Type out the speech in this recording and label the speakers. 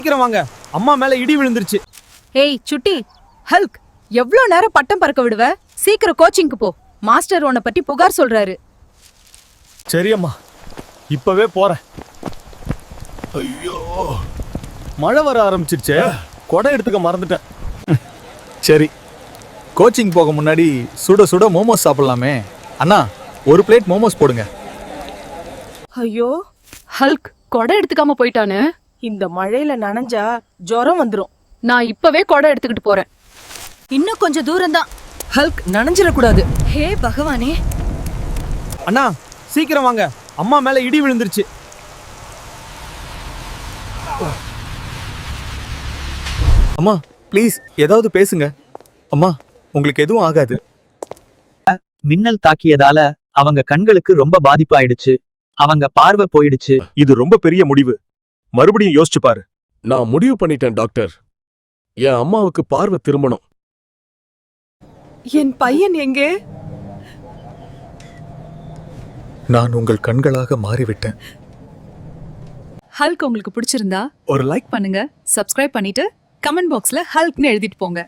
Speaker 1: சீக்கிரம் வாங்க, அம்மா மேல இடி விழுந்துருச்சு.
Speaker 2: ஏய் சுட்டி, ஹல்க் எவ்ளோ நேரம் பட்டம் பறக்க விடுவ? சீக்கிரம் கோச்சிங்க்கு போ. மாஸ்டர் உன்னை பத்தி புகார் சொல்றாரு.
Speaker 1: சரி அம்மா, இப்பவே போறேன். ஐயோ, மழை வர ஆரம்பிச்சிருச்சே, கொடை எடுத்துக்க மறந்துட்டேன்.
Speaker 3: சரி, கோச்சிங் போக முன்னாடி சுட சுட மோமோஸ் சாப்பிடலாமே. அண்ணா, ஒரு பிளேட் மோமோஸ் போடுங்க.
Speaker 4: ஐயோ,
Speaker 2: ஹல்க் கொடை எடுத்துக்காம போயிட்டானே.
Speaker 4: இந்த மழையில நனைஞ்சா ஜுரம் வந்துரும்.
Speaker 2: நான் இப்பவே கொடை எடுத்துக்கிட்டு போறேன்.
Speaker 5: இன்னும் கொஞ்சம் தூரம் தான்.
Speaker 4: ஹல்க் நனைஞ்சிடக்கூடாது.
Speaker 5: ஹே பகவானே.
Speaker 1: அண்ணா சீக்கிரம் வாங்க, அம்மா மேல இடி விழுந்துருச்சு.
Speaker 3: அம்மா ப்ளீஸ் ஏதாவது பேசுங்க. அம்மா, உங்களுக்கு எதுவும் ஆகாது.
Speaker 6: மின்னல் தாக்கியதால அவங்க கண்களுக்கு ரொம்ப பாதிப்பாயிடுச்சு. அவங்க பார்வை போயிடுச்சு.
Speaker 7: இது ரொம்ப பெரிய முடிவு. மறுபடியும் யோசிச்சு பாரு.
Speaker 8: நான் முடிவு பண்ணிட்டேன் டாக்டர். என் அம்மாவுக்கு பார்வை திரும்பணும்.
Speaker 4: என் பையன் எங்கே?
Speaker 3: நான் உங்கள் கண்களாக மாறிவிட்டேன்.
Speaker 2: ஹல்க் உங்களுக்கு பிடிச்சிருந்தா
Speaker 3: ஒரு லைக்
Speaker 2: பண்ணுங்க, சப்ஸ்கிரைப் பண்ணிட்டு கமெண்ட் பாக்ஸ்ல ஹல்க்னு எழுதிட்டு போங்க.